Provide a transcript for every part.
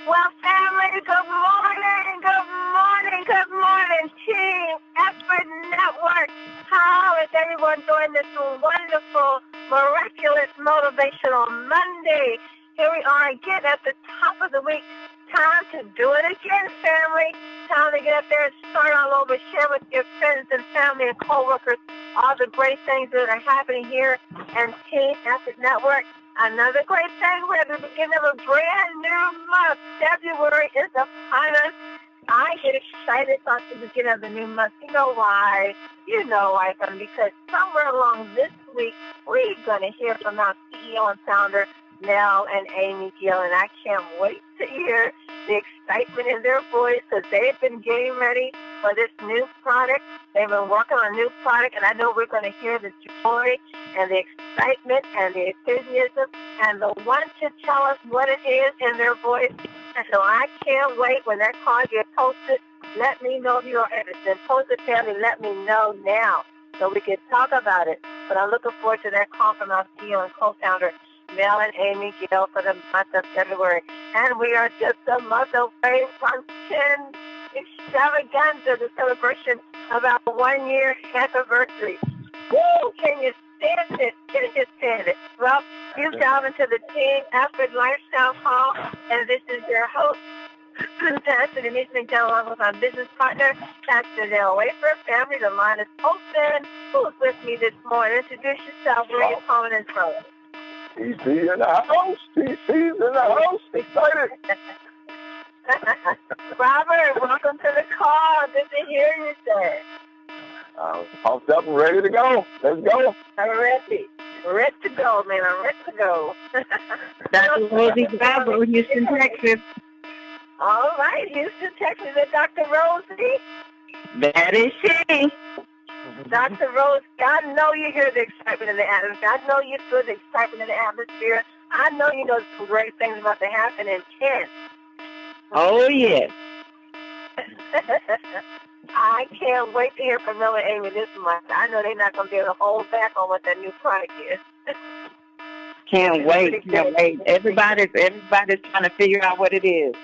Well, family, good morning, team, Effort Network. How is everyone doing this wonderful, miraculous, motivational Monday? Here we are again at the top of the week. Time to do it again, family. Time to get up there and start all over. Share with your friends and family and co-workers all the great things that are happening here and Team Effort Network. Another great thing, we're at the beginning of a brand new month. February is upon us. I get excited about the beginning of the new month. You know why? Because somewhere along this week, we're going to hear from our CEO and founder, Mel and Amy Gill, and I can't wait to hear the excitement in their voice because they've been getting ready for this new product. They've been working on a new product, and I know we're going to hear the joy and the excitement and the enthusiasm and the want to tell us what it is in their voice. And so I can't wait when that card gets posted. Let me know if you're interested. Post it, family. Let me know now so we can talk about it. But I'm looking forward to that call from our CEO and co-founder, Mel and Amy Gill, for the month of February. And we are just a month away from 10 extravaganza, the celebration of our 1-year anniversary. Woo! Can you stand it? Can you stand it? Well, you dive into the Team Effort Lifestyle Call, and this is your host, Pastor Nikisha, down along with my business partner, Pastor Dale Wafer. Family, the line is open. Who's with me this morning? Introduce yourself. Where are you calling in from? TC in the house. TC's in the house. Excited. Robert, welcome to the call. Good to hear you, sir. Pumped up and ready to go. Let's go. I'm ready. Ready to go, man. I'm ready to go. Dr. Rosie Bravo, Houston, Texas. All right, Houston, Texas. Is it Dr. Rosie? That is she. Dr. Rose, I know you hear the excitement in the atmosphere. I know you feel the excitement in the atmosphere. I know you know some great things about to happen in 10. Oh, yes. I can't wait to hear from Mel and Amy this month. I know they're not going to be able to hold back on what that new product is. Can't wait. Everybody's trying to figure out what it is.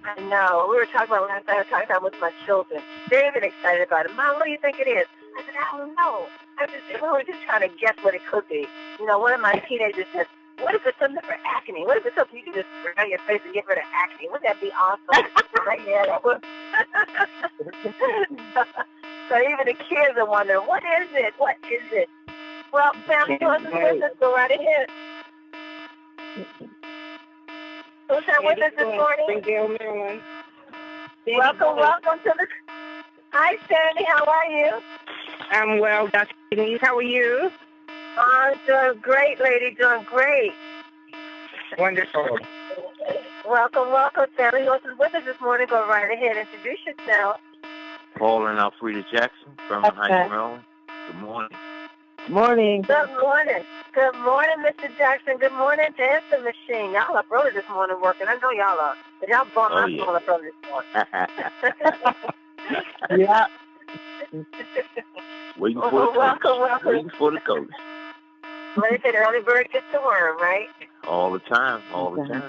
I know. We were talking about last night. I was talking about with my children. They're even excited about it. Mom, what do you think it is? I said, I don't know. We were just trying to guess what it could be. You know, one of my teenagers said, what if it's something for acne? What if it's something you can just spray on your face and get rid of acne? Wouldn't that be awesome? Like, yeah, that would. So even the kids are wondering, what is it? What is it? Well, family, let's go right ahead. Who's that with us this morning? Welcome to the... Hi, Sandy. How are you? I'm well, Dr. Denise. How are you? I'm doing great, lady. Doing great. Wonderful. Welcome, family. Who's with us this morning? Go right ahead. Introduce yourself. Paul and Alfreda Jackson from Heights, Maryland. Good morning. Morning. Good morning. Good morning, Mr. Jackson. Good morning to Answer Machine. Y'all up early this morning working. I know y'all are. But y'all bought my phone up early this morning. Yeah. Waiting for the coach. Waiting for the coach. Well, they said early bird gets the worm, right? All the time. All the time.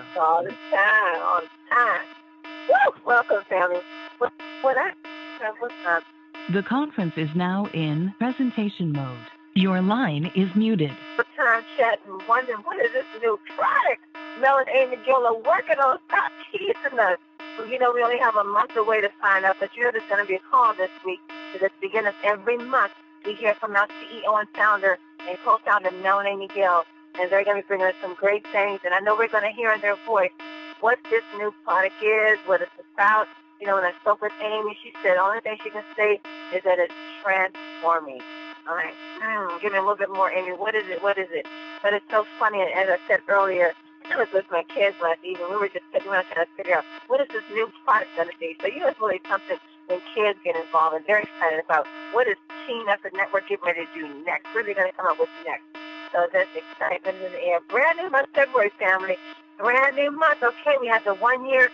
Woo! Welcome, family. What's up? The conference is now in presentation mode. Your line is muted. Time chatting, wondering what is this new product Mel and Amy Gill are working on. Stop teasing us. Well, you know, we only have a month away to sign up, but you know there's going to be a call this week. At the beginning of every month, we hear from our CEO and founder and co-founder Mel and Amy Gill, and they're going to be bringing us some great things. And I know we're going to hear in their voice what this new product is, what it's about. You know, when I spoke with Amy, she said the only thing she can say is that it's transforming. All right. Give me a little bit more, Amy. What is it? But it's so funny. And as I said earlier, I was with my kids last evening. We were just sitting around trying to figure out what is this new product going to be. So you know, it's really something when kids get involved, and they're excited about what is Team Effort Network getting ready to do next. What are they going to come up with next? So that's excitement in the air. Brand new month, February, family. Brand new month. Okay, we have the 1-year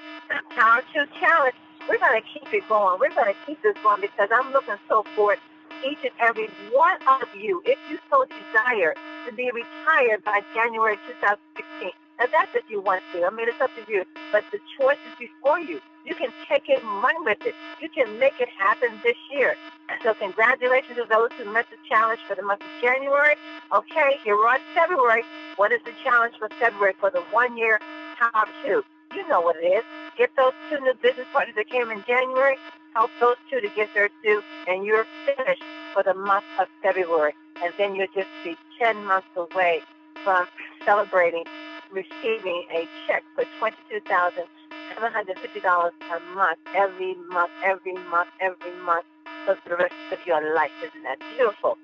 Power 2 Challenge. We're going to keep it going. We're going to keep this going because I'm looking so forward each and every one of you, if you so desire to be retired by January 2016. And that's if you want to. I mean, it's up to you. But the choice is before you. You can take it and run with it. You can make it happen this year. So congratulations to those who met the challenge for the month of January. Okay, here we're on February. What is the challenge for February for the 1 year how to? You know what it is. Get those 2 new business partners that came in January. Help those 2 to get their 2, and you're finished for the month of February. And then you'll just be 10 months away from celebrating, receiving a check for $22,750 per month, every month, every month, every month, for the rest of your life. Isn't that beautiful?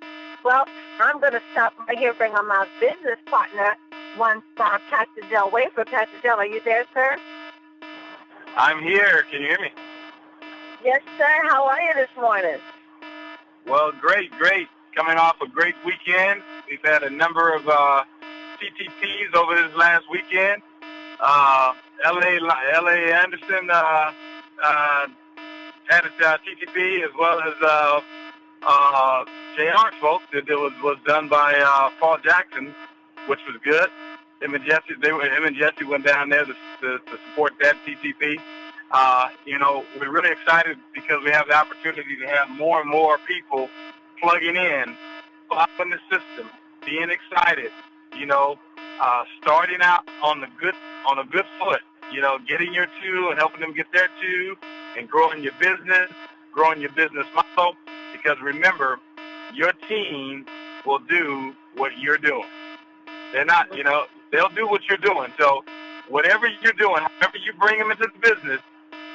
Well, I'm going to stop right here, bring on my business partner, one star, Pastor Del Wafer. Pastor Del, are you there, sir? I'm here. Can you hear me? Yes, sir. How are you this morning? Well, great. Coming off a great weekend. We've had a number of TTPs over this last weekend. L.A. Anderson had a TTP, as well as J.R. folks. That was done by Paul Jackson, which was good. Him and Jesse went down there to support that TTP. We're really excited because we have the opportunity to have more and more people plugging in, following the system, being excited, starting out on a good foot, getting your 2 and helping them get their 2 and growing your business model. Because remember, your team will do what you're doing. They're not, they'll do what you're doing. So whatever you're doing, however you bring them into the business,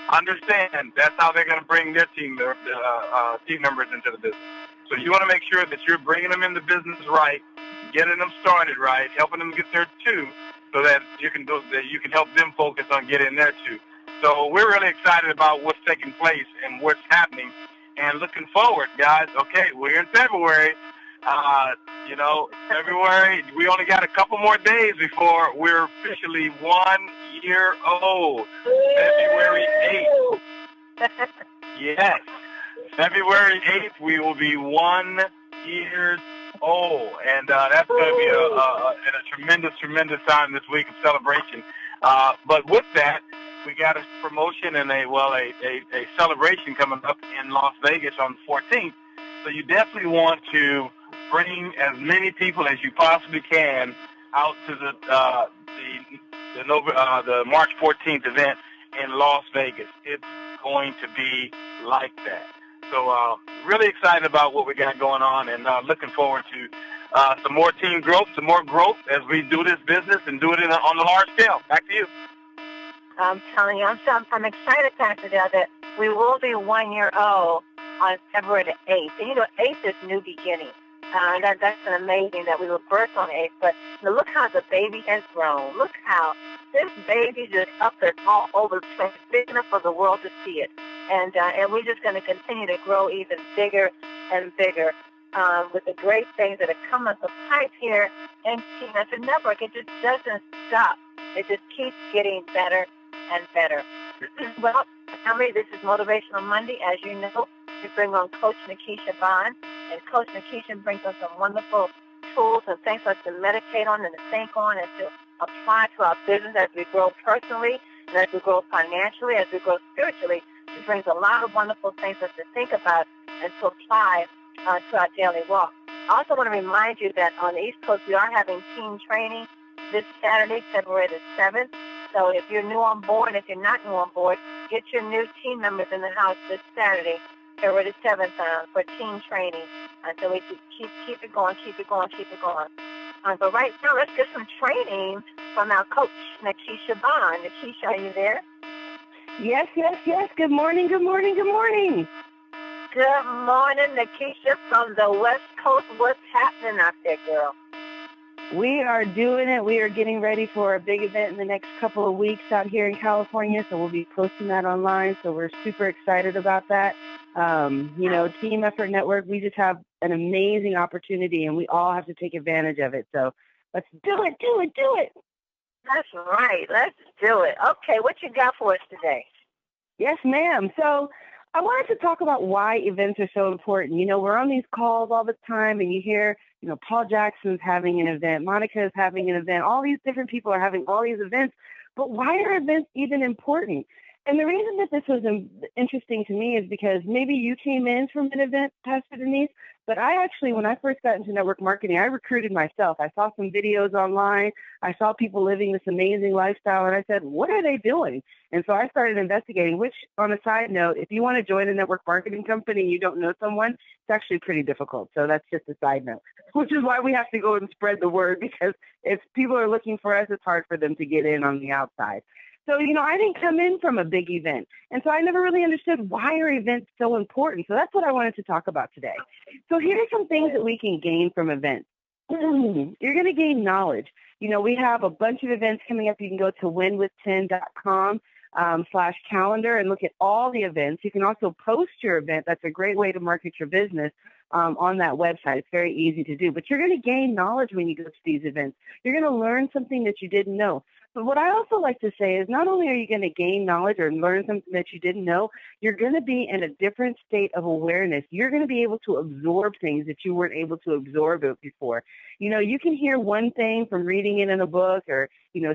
understand that's how they're going to bring their team members into the business. So you want to make sure that you're bringing them in the business right, getting them started right, helping them get their 2, so that you can help them focus on getting their 2. So we're really excited about what's taking place and what's happening, and looking forward, guys. Okay, we're in February. February, we only got a couple more days before we're officially 1 year old. February 8th. Yes. February 8th, we will be 1 year old. And that's going to be a tremendous time this week of celebration. But with that, we got a promotion and a celebration coming up in Las Vegas on the 14th. So you definitely want to bring as many people as you possibly can out to the March 14th event in Las Vegas. It's going to be like that. So really excited about what we got going on, and looking forward to some more team growth, some more growth as we do this business and do it on a large scale. Back to you. I'm telling you, I'm excited, Pastor Dale, that we will be 1 year old on February the 8th. And 8th is new beginning. That's an amazing that we were birthed on 8th. But look how the baby has grown. Look how this baby just up and all over the place, big enough for the world to see it. And we're just going to continue to grow even bigger and bigger with the great things that are coming up the pipe here in TNF Network. It just doesn't stop. It just keeps getting better and better. Well, family, this is Motivational Monday. As you know, we bring on Coach Nikisha Bond, and Coach Nikisha brings us some wonderful tools and things for us to meditate on and to think on and to apply to our business as we grow personally and as we grow financially, as we grow spiritually. She brings a lot of wonderful things for us to think about and to apply to our daily walk. I also want to remind you that on the East Coast, we are having team training this Saturday, February the 7th. So if you're new on board, and if you're not new on board, get your new team members in the house this Saturday, February the 7th, for team training. So we can keep it going. But right now, let's get some training from our coach, Nikisha Bond. Nikisha, are you there? Yes. Good morning. Good morning, Nikisha from the West Coast. What's happening out there, girl? We are doing it. We are getting ready for a big event in the next couple of weeks out here in California, so we'll be posting that online. So we're super excited about that. Team Effort Network, we just have an amazing opportunity, and we all have to take advantage of it. So let's do it. That's right. Let's do it. Okay, what you got for us today? Yes, ma'am. So I wanted to talk about why events are so important. We're on these calls all the time, and you hear Paul Jackson's having an event, Monica is having an event, all these different people are having all these events, but why are events even important? And the reason that this was interesting to me is because maybe you came in from an event, Pastor Denise, but I actually, when I first got into network marketing, I recruited myself. I saw some videos online. I saw people living this amazing lifestyle, and I said, what are they doing? And so I started investigating, which, on a side note, if you want to join a network marketing company and you don't know someone, it's actually pretty difficult. So that's just a side note, which is why we have to go and spread the word, because if people are looking for us, it's hard for them to get in on the outside. So, I didn't come in from a big event. And so I never really understood why are events so important. So that's what I wanted to talk about today. So here are some things that we can gain from events. You're going to gain knowledge. We have a bunch of events coming up. You can go to winwith10.com/calendar and look at all the events. You can also post your event. That's a great way to market your business on that website. It's very easy to do. But you're going to gain knowledge when you go to these events. You're going to learn something that you didn't know. But what I also like to say is not only are you going to gain knowledge or learn something that you didn't know, you're going to be in a different state of awareness. You're going to be able to absorb things that you weren't able to absorb before. You can hear one thing from reading it in a book or,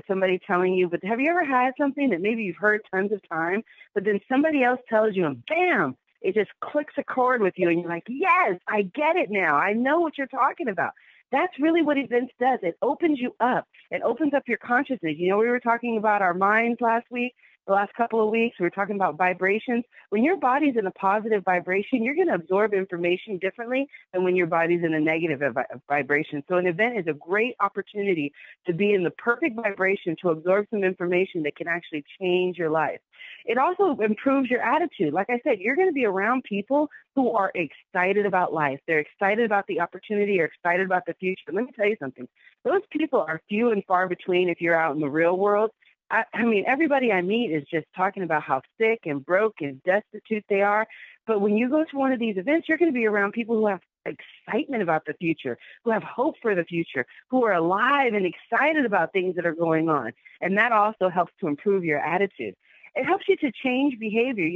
somebody telling you, but have you ever had something that maybe you've heard tons of time, but then somebody else tells you and bam, it just clicks a chord with you and you're like, yes, I get it now. I know what you're talking about. That's really what events does. It opens you up. It opens up your consciousness. We were talking about our minds the last couple of weeks. We were talking about vibrations. When your body's in a positive vibration, you're going to absorb information differently than when your body's in a negative vibration. So an event is a great opportunity to be in the perfect vibration to absorb some information that can actually change your life. It also improves your attitude. Like I said, you're going to be around people who are excited about life. They're excited about the opportunity or excited about the future. Let me tell you something. Those people are few and far between if you're out in the real world. I mean, everybody I meet is just talking about how sick and broke and destitute they are. But when you go to one of these events, you're going to be around people who have excitement about the future, who have hope for the future, who are alive and excited about things that are going on. And that also helps to improve your attitude. It helps you to change behavior.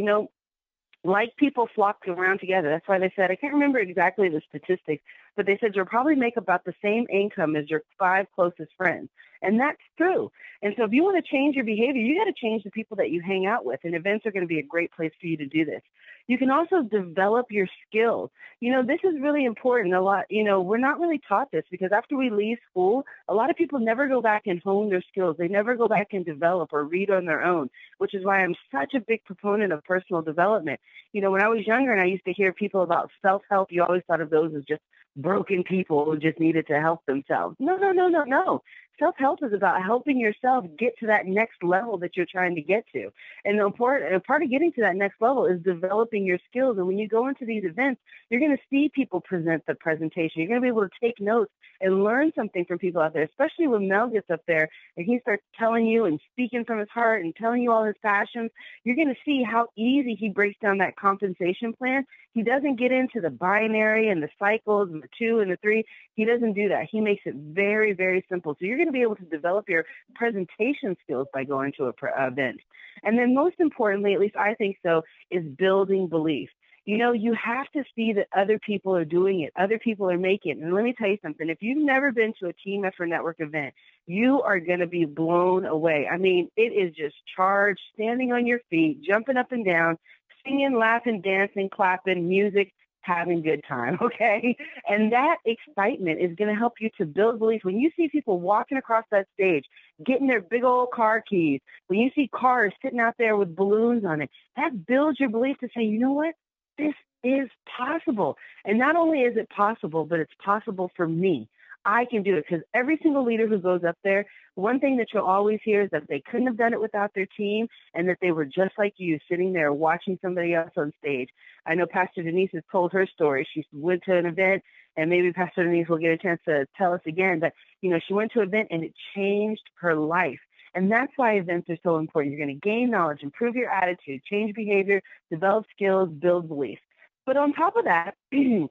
Like people flock around together. That's why they said, I can't remember exactly the statistics, but they said you'll probably make about the same income as your 5 closest friends. And that's true. And so if you want to change your behavior, you got to change the people that you hang out with. And events are going to be a great place for you to do this. You can also develop your skills. This is really important. A lot, we're not really taught this because after we leave school, a lot of people never go back and hone their skills. They never go back and develop or read on their own, which is why I'm such a big proponent of personal development. When I was younger and I used to hear people about self-help, you always thought of those as just broken people who just needed to help themselves. No. Self-help is about helping yourself get to that next level that you're trying to get to. And a part of getting to that next level is developing your skills. And when you go into these events, you're going to see people present the presentation. You're going to be able to take notes and learn something from people out there, especially when Mel gets up there and he starts telling you and speaking from his heart and telling you all his passions. You're going to see how easy he breaks down that compensation plan. He doesn't get into the binary and the cycles and the 2 and the 3. He doesn't do that. He makes it very, very simple. So you're going to be able to develop your presentation skills by going to an event. And then most importantly, at least I think so, is building belief. You have to see that other people are doing it. Other people are making it. And let me tell you something. If you've never been to a Team Effort Network event, you are going to be blown away. I mean, it is just charged, standing on your feet, jumping up and down, singing, laughing, dancing, clapping, music, having good time, okay? And that excitement is going to help you to build belief. When you see people walking across that stage, getting their big old car keys, when you see cars sitting out there with balloons on it, that builds your belief to say, you know what? This is possible. And not only is it possible, but it's possible for me. I can do it because every single leader who goes up there, one thing that you'll always hear is that they couldn't have done it without their team and that they were just like you sitting there watching somebody else on stage. I know Pastor Denise has told her story. She went to an event and maybe Pastor Denise will get a chance to tell us again, but she went to an event and it changed her life. And that's why events are so important. You're going to gain knowledge, improve your attitude, change behavior, develop skills, build belief. But on top of that, you're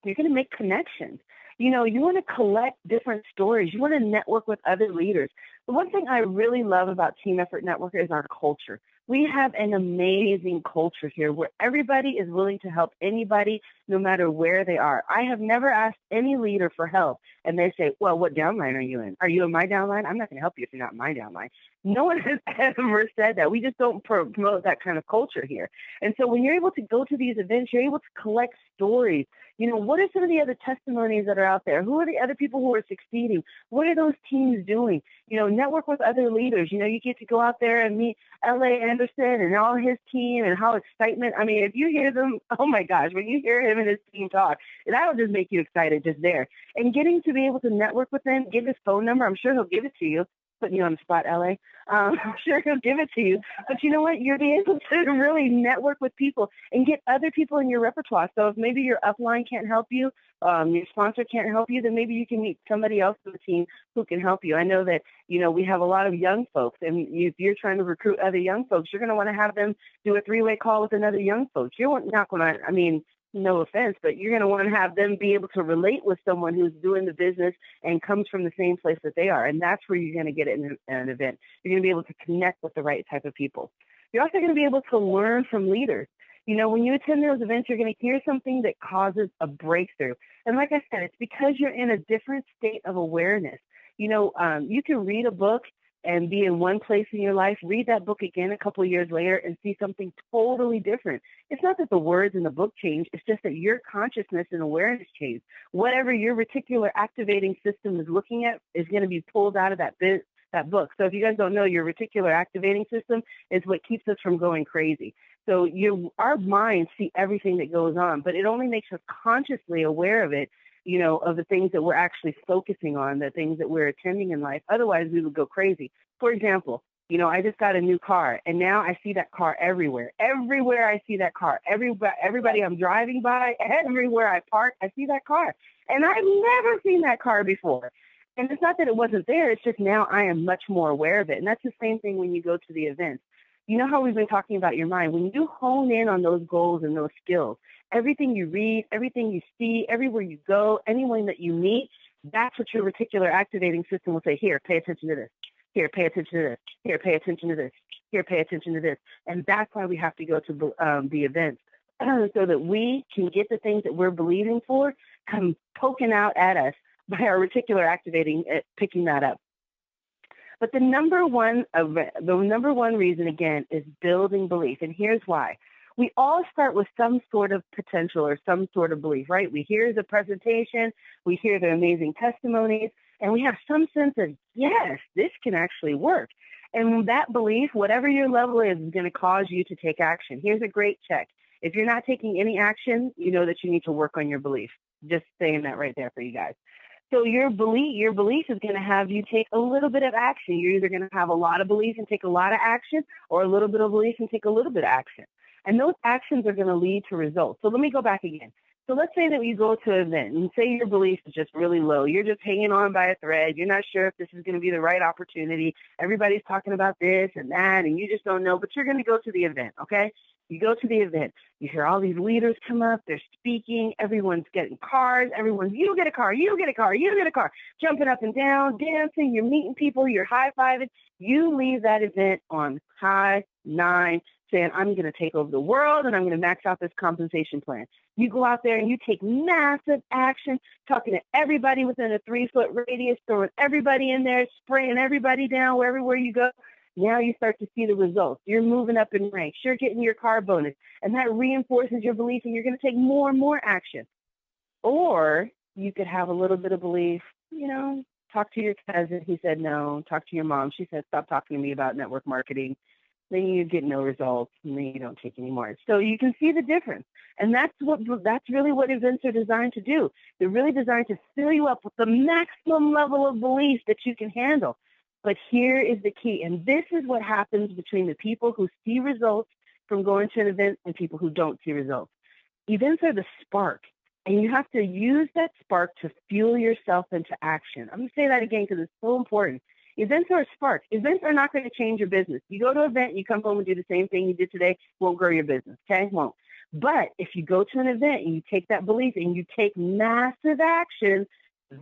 going to make connections. You want to collect different stories. You want to network with other leaders. The one thing I really love about Team Effort Network is our culture. We have an amazing culture here where everybody is willing to help anybody no matter where they are. I have never asked any leader for help and they say, well, what downline are you in? Are you in my downline? I'm not going to help you if you're not in my downline. No one has ever said that. We just don't promote that kind of culture here. And so when you're able to go to these events, you're able to collect stories. You know, what are some of the other testimonies that are out there? Who are the other people who are succeeding? What are those teams doing? You know, network with other leaders. You know, you get to go out there and meet L.A. Anderson and all his team and how excitement. I mean, if you hear them, oh my gosh, when you hear him and his team talk, that'll just make you excited just there. And getting to be able to network with him, give his phone number, I'm sure he'll give it to you. Putting you on the spot, L.A. I'm sure he'll give it to you. But you know what? You'll be able to really network with people and get other people in your repertoire. So if maybe your upline can't help you, your sponsor can't help you, then maybe you can meet somebody else on the team who can help you. I know that, you know, we have a lot of young folks, and if you're trying to recruit other young folks, you're going to want to have them do a three-way call with another young folks. You're not going to, I mean, no offense, but you're going to want to have them be able to relate with someone who's doing the business and comes from the same place that they are. And that's where you're going to get it in an event. You're going to be able to connect with the right type of people. You're also going to be able to learn from leaders. You know, when you attend those events, you're going to hear something that causes a breakthrough. And like I said, it's because you're in a different state of awareness. You know, you can read a book and be in one place in your life, read that book again a couple of years later and see something totally different. It's not that the words in the book change. It's just that your consciousness and awareness change. Whatever your reticular activating system is looking at is going to be pulled out of that book. So if you guys don't know, your reticular activating system is what keeps us from going crazy. So our minds see everything that goes on, but it only makes us consciously aware of it, you know, of the things that we're actually focusing on, the things that we're attending in life. Otherwise, we would go crazy. For example, you know, I just got a new car, and now I see that car everywhere. Everywhere I see that car. Everybody I'm driving by, everywhere I park, I see that car. And I've never seen that car before. And it's not that it wasn't there. It's just now I am much more aware of it. And that's the same thing when you go to the events. You know how we've been talking about your mind. When you hone in on those goals and those skills, everything you read, everything you see, everywhere you go, anyone that you meet, that's what your reticular activating system will say, here, pay attention to this. Here, pay attention to this. Here, pay attention to this. Here, pay attention to this. And that's why we have to go to the events so that we can get the things that we're believing for come poking out at us by our reticular activating, picking that up. But the number one reason, again, is building belief. And here's why. We all start with some sort of potential or some sort of belief, right? We hear the presentation, we hear the amazing testimonies, and we have some sense of, yes, this can actually work. And that belief, whatever your level is going to cause you to take action. Here's a great check. If you're not taking any action, you know that you need to work on your belief. Just saying that right there for you guys. So your belief is going to have you take a little bit of action. You're either going to have a lot of belief and take a lot of action, or a little bit of belief and take a little bit of action. And those actions are going to lead to results. So let me go back again. So let's say that you go to an event and say your belief is just really low. You're just hanging on by a thread. You're not sure if this is going to be the right opportunity. Everybody's talking about this and that, and you just don't know, but you're going to go to the event, okay? You go to the event. You hear all these leaders come up. They're speaking. Everyone's getting cars. You get a car, you get a car, you get a car. Jumping up and down, dancing. You're meeting people. You're high-fiving. You leave that event on high 9, saying, I'm going to take over the world and I'm going to max out this compensation plan. You go out there and you take massive action, talking to everybody within a 3-foot radius, throwing everybody in there, spraying everybody down everywhere you go. Now you start to see the results. You're moving up in ranks. You're getting your car bonus. And that reinforces your belief, and you're going to take more and more action. Or you could have a little bit of belief, you know, talk to your cousin. He said no. Talk to your mom. She said, stop talking to me about network marketing. Then you get no results, and then you don't take any more. So you can see the difference. And that's really what events are designed to do. They're really designed to fill you up with the maximum level of belief that you can handle. But here is the key, and this is what happens between the people who see results from going to an event and people who don't see results. Events are the spark, and you have to use that spark to fuel yourself into action. I'm going to say that again because it's so important. Events are a spark. Events are not going to change your business. You go to an event, you come home and do the same thing you did today, won't grow your business, okay? Won't. But if you go to an event and you take that belief and you take massive action,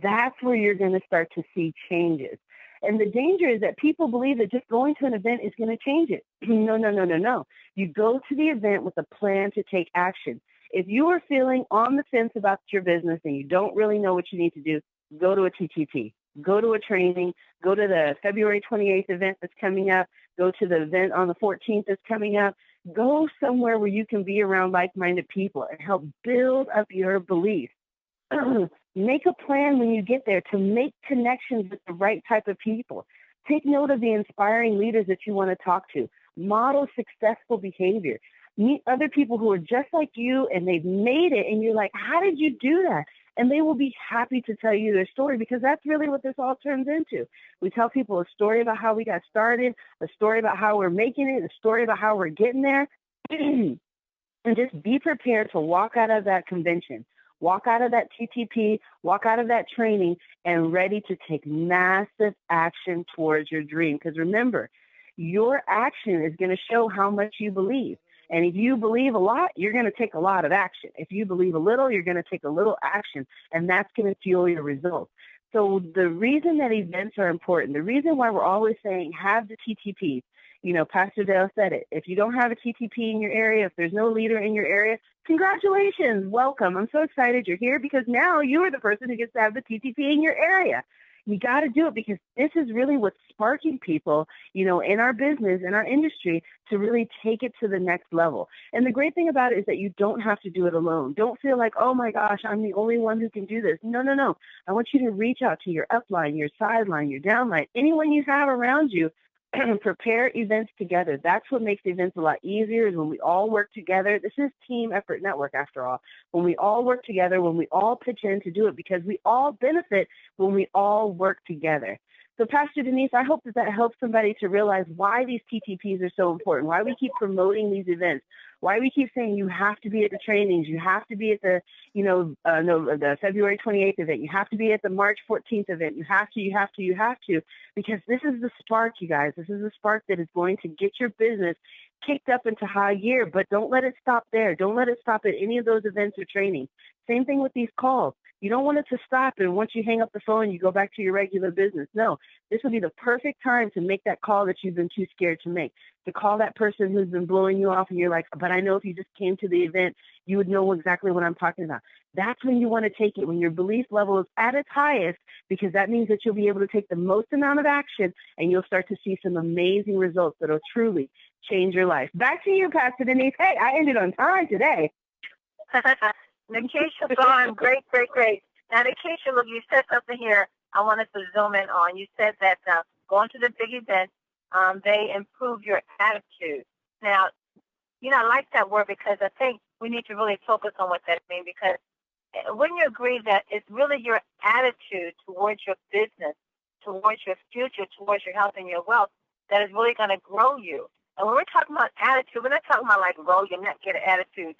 that's where you're going to start to see changes. And the danger is that people believe that just going to an event is going to change it. No. You go to the event with a plan to take action. If you are feeling on the fence about your business and you don't really know what you need to do, go to a TTP, go to a training, go to the February 28th event that's coming up, go to the event on the 14th that's coming up. Go somewhere where you can be around like-minded people and help build up your belief. Make a plan when you get there to make connections with the right type of people. Take note of the inspiring leaders that you want to talk to. Model successful behavior. Meet other people who are just like you and they've made it, and you're like, how did you do that? And they will be happy to tell you their story, because that's really what this all turns into. We tell people a story about how we got started, a story about how we're making it, a story about how we're getting there. And just be prepared to walk out of that convention, walk out of that TTP, walk out of that training, and ready to take massive action towards your dream. Because remember, your action is going to show how much you believe. And if you believe a lot, you're going to take a lot of action. If you believe a little, you're going to take a little action, and that's going to fuel your results. So the reason that events are important, the reason why we're always saying have the TTP, Pastor Dale said it. If you don't have a TTP in your area, if there's no leader in your area, congratulations, welcome. I'm so excited you're here, because now you are the person who gets to have the TTP in your area. You got to do it, because this is really what's sparking people, in our business, in our industry, to really take it to the next level. And the great thing about it is that you don't have to do it alone. Don't feel like, oh my gosh, I'm the only one who can do this. No. I want you to reach out to your upline, your sideline, your downline, anyone you have around you. Prepare events together. That's what makes events a lot easier, is when we all work together. This is team effort network, after all. When we all work together, when we all pitch in to do it, because we all benefit when we all work together. So, Pastor Denise, I hope that helps somebody to realize why these TTPs are so important, why we keep promoting these events, why we keep saying you have to be at the trainings, you have to be at the, the February 28th event, you have to be at the March 14th event, you have to, because this is the spark, you guys. This is the spark that is going to get your business kicked up into high gear. But don't let it stop there. Don't let it stop at any of those events or trainings. Same thing with these calls. You don't want it to stop, and once you hang up the phone, you go back to your regular business. No, this will be the perfect time to make that call that you've been too scared to make, to call that person who's been blowing you off, and you're like, but I know if you just came to the event, you would know exactly what I'm talking about. That's when you want to take it, when your belief level is at its highest, because that means that you'll be able to take the most amount of action, and you'll start to see some amazing results that will truly change your life. Back to you, Pastor Denise. Hey, I ended on time today. Nikisha, gone. Great. Now, Nikisha, look, you said something here I wanted to zoom in on. You said that going to the big events, they improve your attitude. Now, I like that word, because I think we need to really focus on what that means, because wouldn't you agree that it's really your attitude towards your business, towards your future, towards your health and your wealth that is really going to grow you? And when we're talking about attitude, we're not talking about like grow your not get an attitude.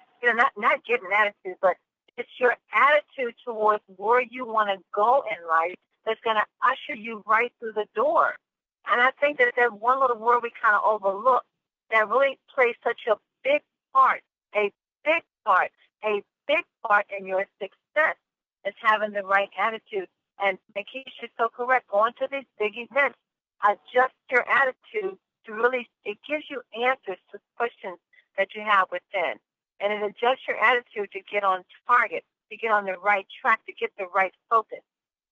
Not getting an attitude, but it's your attitude towards where you want to go in life that's going to usher you right through the door. And I think that there's one little word we kind of overlook that really plays such a big part in your success, is having the right attitude. And Nikisha is so correct. Going to these big events, adjust your attitude to really, it gives you answers to questions that you have within. And it adjusts your attitude to get on target, to get on the right track, to get the right focus.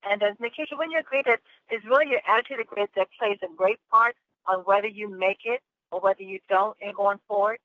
And Nikisha, when you agree that it's really your attitude that plays a great part on whether you make it or whether you don't in going forward?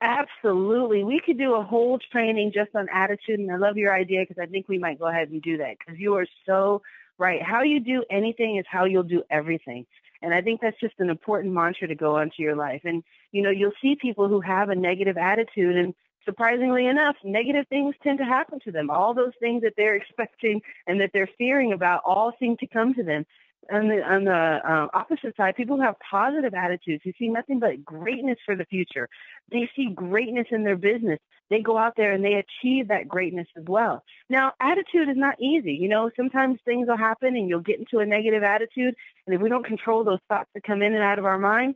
Absolutely. We could do a whole training just on attitude, and I love your idea, because I think we might go ahead and do that, because you are so right. How you do anything is how you'll do everything. And I think that's just an important mantra to go onto your life. And, you'll see people who have a negative attitude, and surprisingly enough, negative things tend to happen to them. All those things that they're expecting and that they're fearing about all seem to come to them. On the opposite side, people who have positive attitudes, who see nothing but greatness for the future. They see greatness in their business. They go out there and they achieve that greatness as well. Now, attitude is not easy. Sometimes things will happen and you'll get into a negative attitude. And if we don't control those thoughts that come in and out of our mind,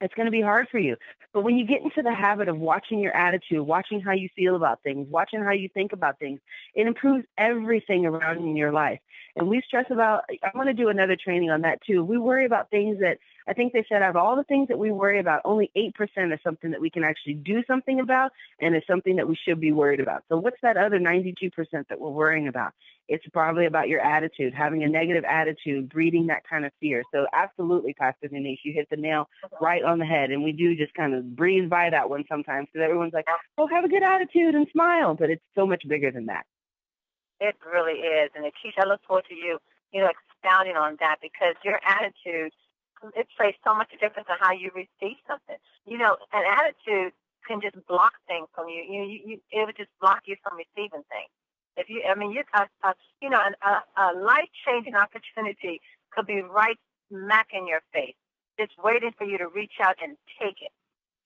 It's going to be hard for you. But when you get into the habit of watching your attitude, watching how you feel about things, watching how you think about things, it improves everything around in your life. And we stress about, I want to do another training on that too. We worry about things that, I think they said out of all the things that we worry about, only 8% is something that we can actually do something about, and it's something that we should be worried about. So what's that other 92% that we're worrying about? It's probably about your attitude, having a negative attitude, breeding that kind of fear. So absolutely, Pastor Denise, you hit the nail right on the head. And we do just kind of breeze by that one sometimes because everyone's like, oh, have a good attitude and smile. But it's so much bigger than that. It really is. And Nikisha, I look forward to you, expounding on that, because your attitude, it plays so much difference on how you receive something. An attitude can just block things from you. It would just block you from receiving things. If you, I mean, a life-changing opportunity could be right smack in your face, just waiting for you to reach out and take it.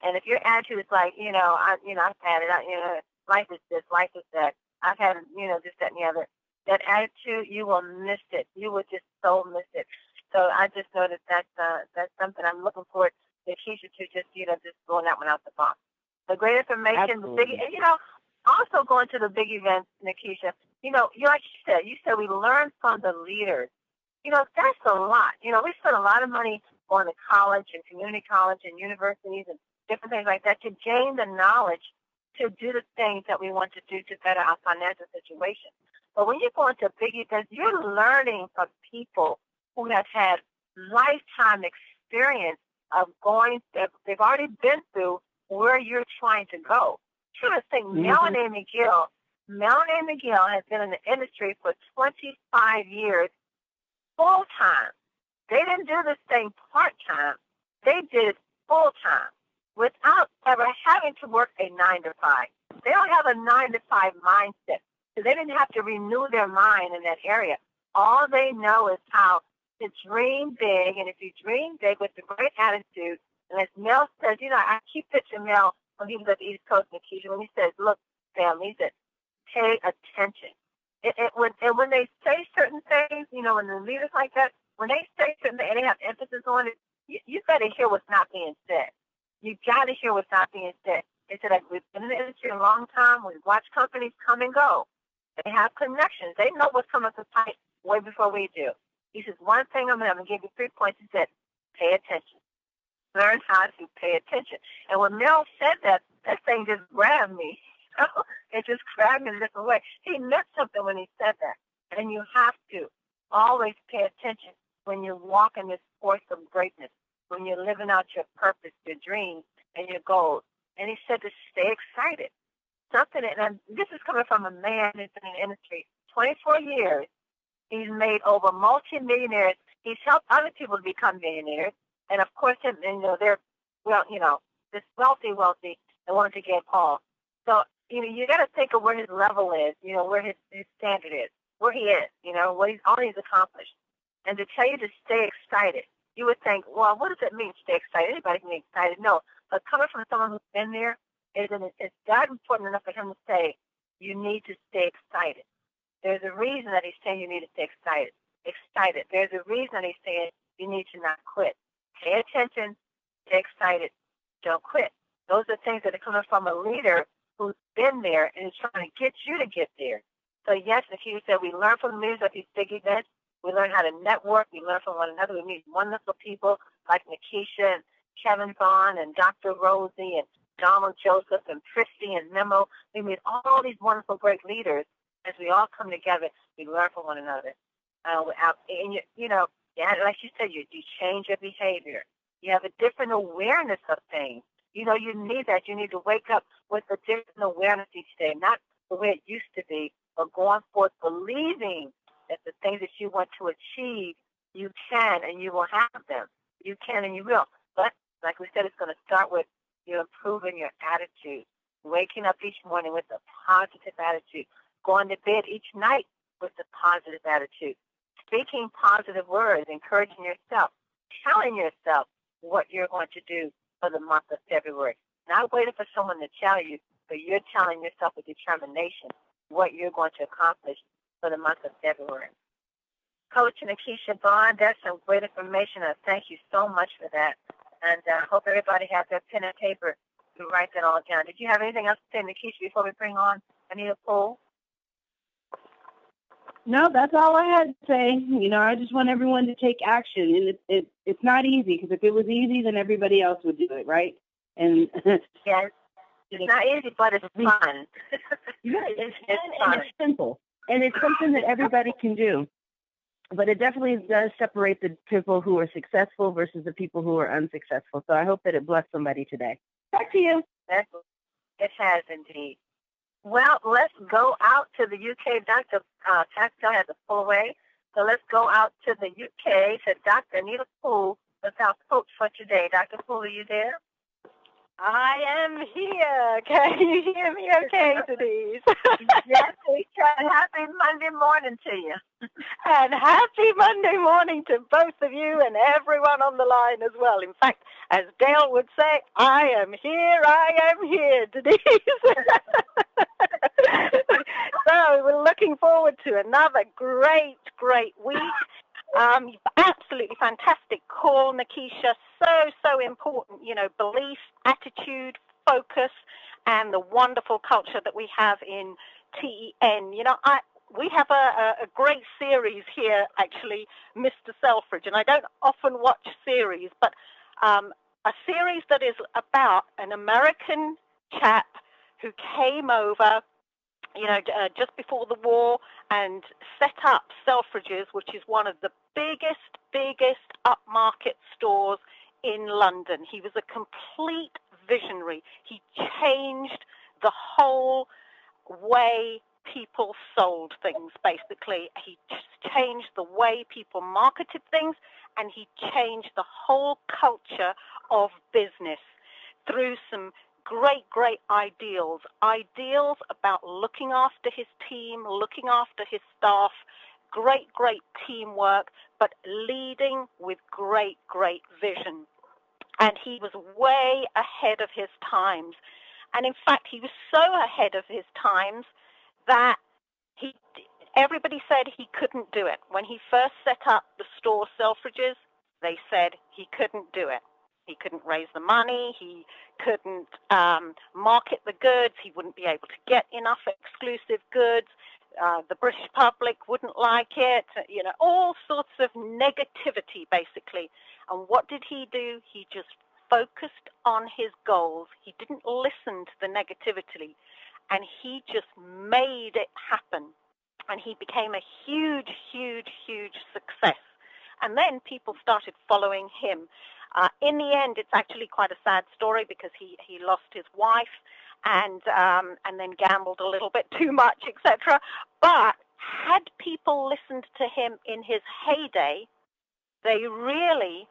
And if your attitude is like, I've had it, life is this, life is that, I've had, this, that, and the other, that attitude, you will miss it. You will just so miss it. So I just know that's something I'm looking forward to Nikisha to just blowing that one out the box. The great information, the big, also going to the big events, Nikisha, like you said we learn from the leaders. That's a lot. We spend a lot of money going to college and community college and universities and different things like that to gain the knowledge to do the things that we want to do to better our financial situation. But when you go into big events, you're learning from people who have had lifetime experience of going, they've already been through where you're trying to go. I'm trying to think, Melanie McGill has been in the industry for 25 years full-time. They didn't do this thing part-time. They did it full-time without ever having to work a 9-to-5. They don't have a 9-to-5 mindset, so they didn't have to renew their mind in that area. All they know is how to dream big, and if you dream big with a great attitude, and as Mel says, I keep picturing Mel when he was at the East Coast, Nikisha, when he says, look, family, he said, pay attention. When they say certain things, when the leaders like that, when they say certain things and they have emphasis on it, you got to hear what's not being said. You got to hear what's not being said. They said, we've been in the industry a long time. We've watched companies come and go. They have connections. They know what's coming to fight way before we do. He says, one thing I'm going to give you 3 points. He said, pay attention. Learn how to pay attention. And when Mel said that thing just grabbed me. It just grabbed me in a different way. He meant something when he said that. And you have to always pay attention when you walk in this force of greatness, when you're living out your purpose, your dreams, and your goals. And he said to stay excited. And this is coming from a man that's in the industry 24 years. He's made over multi-millionaires. He's helped other people to become millionaires. And, of course, they're, this wealthy, they wanted to get Paul. So, you got to think of where his level is, where his standard is, where he is, all he's accomplished. And to tell you to stay excited, you would think, well, what does it mean, stay excited? Anybody can be excited. No, but coming from someone who's been there, it's that important enough for him to say, you need to stay excited. There's a reason that he's saying you need to stay excited. There's a reason that he's saying you need to not quit. Pay attention, stay excited, don't quit. Those are things that are coming from a leader who's been there and is trying to get you to get there. So, yes, Nikisha said we learn from the leaders at these big events. We learn how to network. We learn from one another. We meet wonderful people like Nikisha and Kevin Vaughn and Dr. Rosie and Donald Joseph and Christy and Memo. We meet all these wonderful, great leaders. As we all come together, we learn from one another. And, like you said, you change your behavior. You have a different awareness of things. You need that. You need to wake up with a different awareness each day, not the way it used to be, but going forth believing that the things that you want to achieve, you can and you will have them. You can and you will. But like we said, it's going to start with you improving your attitude, waking up each morning with a positive attitude, going to bed each night with a positive attitude, speaking positive words, encouraging yourself, telling yourself what you're going to do for the month of February. Not waiting for someone to tell you, but you're telling yourself with determination what you're going to accomplish for the month of February. Coach Nikisha Vaughn, that's some great information. I thank you so much for that. And hope everybody has their pen and paper to write that all down. Did you have anything else to say, Nikisha, before we bring on Anita Poole? No, that's all I had to say. You know, I just want everyone to take action. And it's not easy, because if it was easy, then everybody else would do it, right? And yes, it's not easy, but it's fun. Yeah, it's fun and it's simple. And it's something that everybody can do. But it definitely does separate the people who are successful versus the people who are unsuccessful. So I hope that it blessed somebody today. Back to you. It has indeed. Well, let's go out to the UK. Dr. Tactile has a full way. So let's go out to the UK to Dr. Anita Poole with our coach for today. Dr. Poole, are you there? I am here. Can you hear me okay, Denise? Yes, we can. Happy Monday morning to you. And happy Monday morning to both of you and everyone on the line as well. In fact, as Dale would say, I am here, Denise. So we're looking forward to another great week. Absolutely fantastic call, Nikisha. So important, you know, belief, attitude, focus, and the wonderful culture that we have in TEN. You know, we have a great series here, actually, Mr. Selfridge, and I don't often watch series, but a series that is about an American chap who came over, you know, just before the war and set up Selfridges, which is one of the biggest upmarket stores in London. He was a complete visionary. He changed the whole way people sold things, basically. He changed the way people marketed things, and he changed the whole culture of business through some great ideals about looking after his team, looking after his staff, great teamwork, but leading with great vision. And he was way ahead of his times. And in fact, he was so ahead of his times that everybody said he couldn't do it. When he first set up the store Selfridges, they said he couldn't do it. He couldn't raise the money. He couldn't market the goods. He wouldn't be able to get enough exclusive goods. The British public wouldn't like it. You know, all sorts of negativity, basically. And what did he do? He just focused on his goals. He didn't listen to the negativity. And he just made it happen. And he became a huge success. And then people started following him. In the end, it's actually quite a sad story because he lost his wife and then gambled a little bit too much, etc. But had people listened to him in his heyday, they really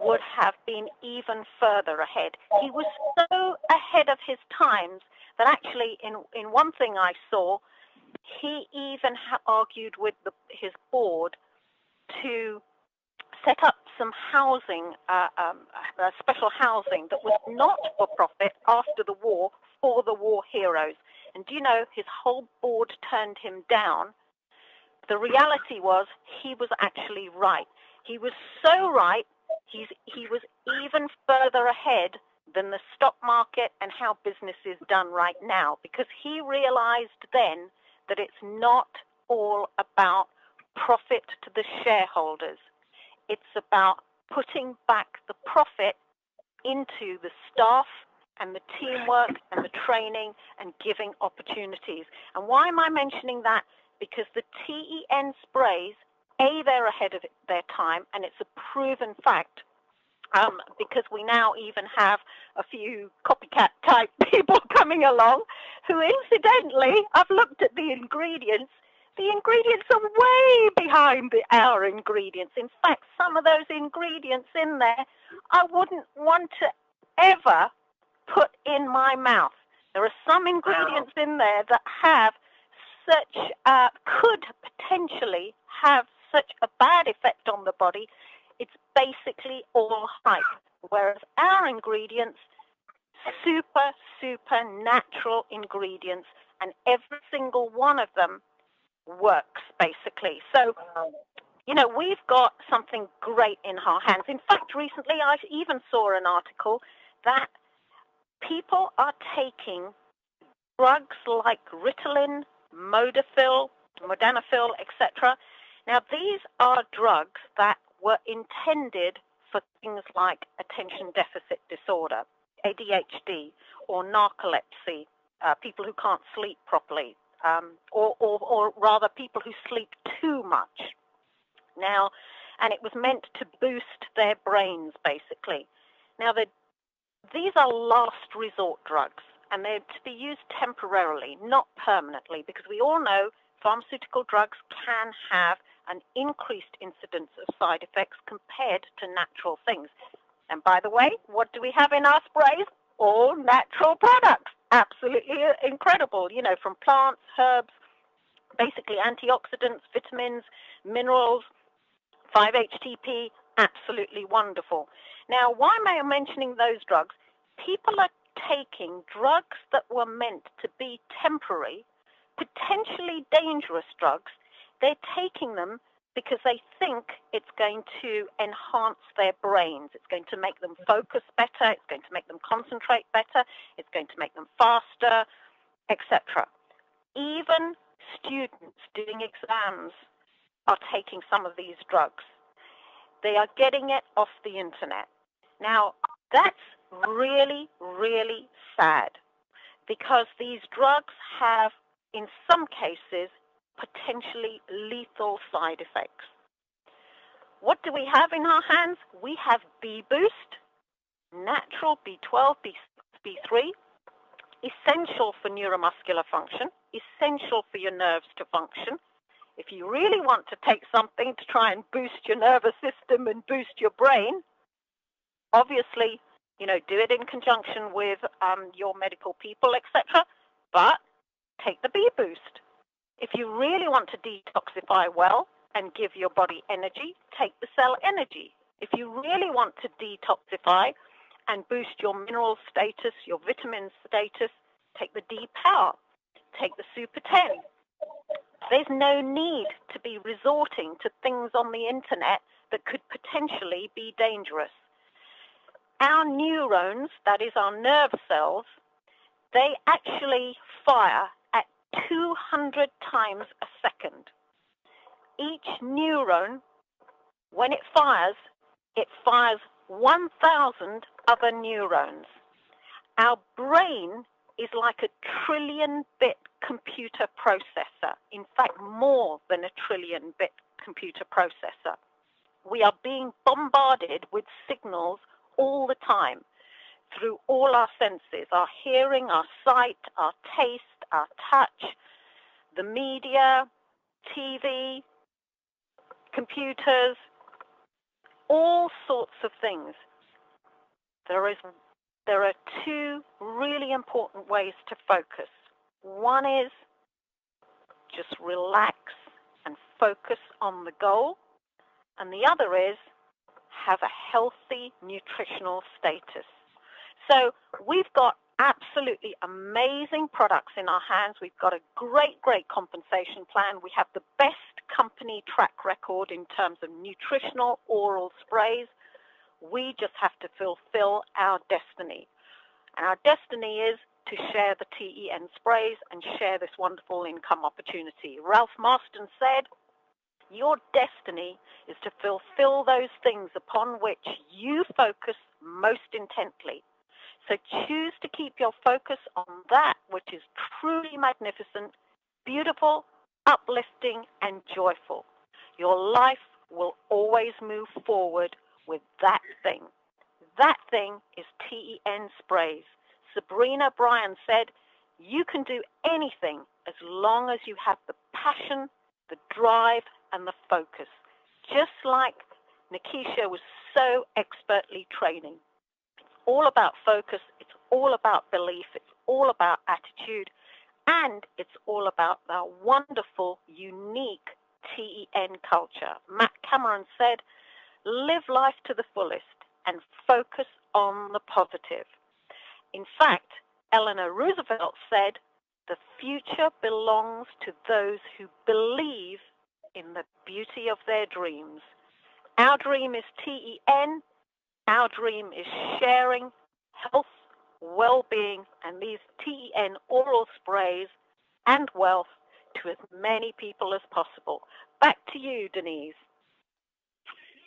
would have been even further ahead. He was so ahead of his times that actually in one thing I saw, he even argued with his board to set up some housing, special housing that was not for profit after the war for the war heroes. And do you know, his whole board turned him down. The reality was he was actually right. He was so right, he was even further ahead than the stock market and how business is done right now, because he realized then that it's not all about profit to the shareholders. It's about putting back the profit into the staff and the teamwork and the training and giving opportunities. And why am I mentioning that? Because the TEN sprays, they're ahead of their time, and it's a proven fact, because we now even have a few copycat type people coming along who, incidentally, I've looked at the ingredients. The ingredients are way behind our ingredients. In fact, some of those ingredients in there, I wouldn't want to ever put in my mouth. There are some ingredients in there that have such, could potentially have such a bad effect on the body. It's basically all hype. Whereas our ingredients, super natural ingredients, and every single one of them works, basically. So You know, we've got something great in our hands. In fact, recently I even saw an article that people are taking drugs like Ritalin, Modafinil, etc. Now, these are drugs that were intended for things like attention deficit disorder, ADHD, or narcolepsy, people who can't sleep properly, or rather people who sleep too much. Now, and it was meant to boost their brains, basically. Now, these are last resort drugs, and they're to be used temporarily, not permanently, because we all know pharmaceutical drugs can have an increased incidence of side effects compared to natural things. And by the way, what do we have in our sprays? All natural products. Absolutely incredible, you know, from plants, herbs, basically antioxidants, vitamins, minerals, 5-HTP, absolutely wonderful. Now, why am I mentioning those drugs? People are taking drugs that were meant to be temporary, potentially dangerous drugs. They're taking them because they think it's going to enhance their brains. It's going to make them focus better. It's going to make them concentrate better. It's going to make them faster, etc. Even students doing exams are taking some of these drugs. They are getting it off the internet. Now, that's really, really sad, because these drugs have, in some cases, potentially lethal side effects. What do we have in our hands? We have B-Boost, natural B12, B3, essential for neuromuscular function, essential for your nerves to function. If you really want to take something to try and boost your nervous system and boost your brain, obviously, you know, do it in conjunction with your medical people, etc. But take the B-Boost. If you really want to detoxify well and give your body energy, take the Cell Energy. If you really want to detoxify and boost your mineral status, your vitamin status, take the D-Power. Take the Super 10. There's no need to be resorting to things on the internet that could potentially be dangerous. Our neurons, that is our nerve cells, they actually fire at 200 times a second. Each neuron, when it fires 1,000 other neurons. Our brain is like a trillion-bit computer processor. In fact, more than a trillion-bit computer processor. We are being bombarded with signals all the time through all our senses, our hearing, our sight, our taste, our touch, the media, TV, computers, all sorts of things. There are two really important ways to focus. One is just relax and focus on the goal, and the other is have a healthy nutritional status. So we've got absolutely amazing products in our hands. We've got a great compensation plan. We have the best company track record in terms of nutritional oral sprays. We just have to fulfill our destiny. And our destiny is to share the TEN sprays and share this wonderful income opportunity. Ralph Marston said, your destiny is to fulfill those things upon which you focus most intently. So choose to keep your focus on that which is truly magnificent, beautiful, uplifting, and joyful. Your life will always move forward with that thing. That thing is TEN sprays. Sabrina Bryan said, you can do anything as long as you have the passion, the drive, and the focus. Just like Nikisha was so expertly training. It's all about focus, it's all about belief, it's all about attitude, and it's all about our wonderful, unique TEN culture. Matt Cameron said, live life to the fullest and focus on the positive. In fact, Eleanor Roosevelt said, the future belongs to those who believe in the beauty of their dreams. Our dream is TEN. Our dream is sharing health, well-being, and these TEN oral sprays and wealth to as many people as possible. Back to you, Denise.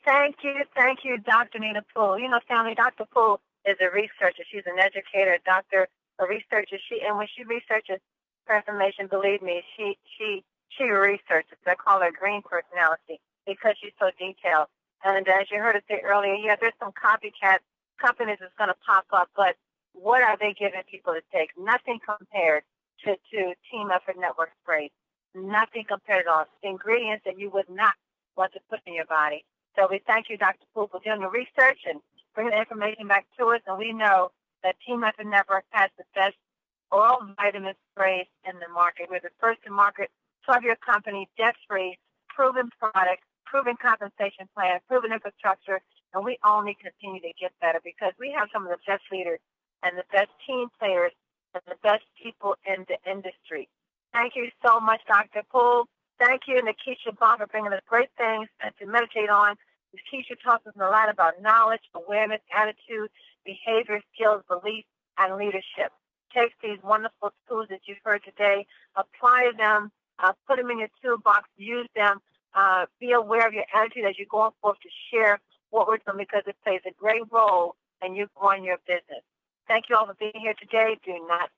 Thank you, Dr. Nina Poole. You know, family, Dr. Poole is a researcher. She's an educator, a doctor, a researcher. And when she researches her information, believe me, she researches. I call her green personality because she's so detailed. And as you heard us say earlier, yeah, there's some copycat companies that's going to pop up, but what are they giving people to take? Nothing compared to Team Effort Network sprays. Nothing compared at all. Ingredients that you would not want to put in your body. So we thank you, Dr. Poole, for doing the research and bringing the information back to us. And we know that Team Effort Network has the best oral vitamin sprays in the market. We're the first to market 12-year company, debt-free, proven product, proven compensation plan, proven infrastructure, and we only continue to get better because we have some of the best leaders and the best team players and the best people in the industry. Thank you so much, Dr. Poole. Thank you, Nikisha Bond, for bringing us great things to meditate on. Nikisha talks us a lot about knowledge, awareness, attitude, behavior, skills, belief, and leadership. Take these wonderful tools that you've heard today, apply them, put them in your toolbox, use them, be aware of your attitude as you're going forth to share what we're doing because it plays a great role in you growing your business. Thank you all for being here today. Do not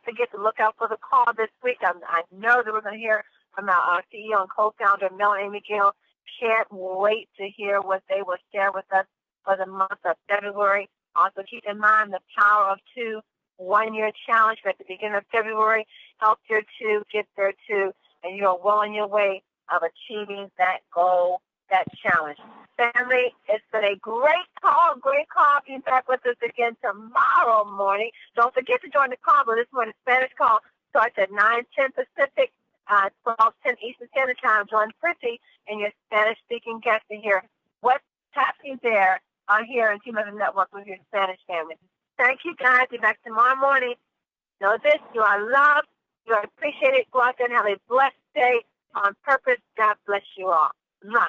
forget to look out for the call this week. I know that we're going to hear from our CEO and co-founder, Mel and Amy Gill. Can't wait to hear what they will share with us for the month of February. Also, keep in mind the Power of Two one-year challenge at the beginning of February. Help your two get there too, and you are well on your way of achieving that goal, that challenge. Family, it's been a great call. Be back with us again tomorrow morning. Don't forget to join the call. But this morning's Spanish call starts at 9:10 Pacific, 12:10 Eastern Standard Time. Join Prissy and your Spanish-speaking guest to hear what's happening there here in Team Effort Network with your Spanish family. Thank you, guys. Be back tomorrow morning. Know this, you are loved. You are appreciated. Go out there and have a blessed day on purpose. God bless you all. Mwah.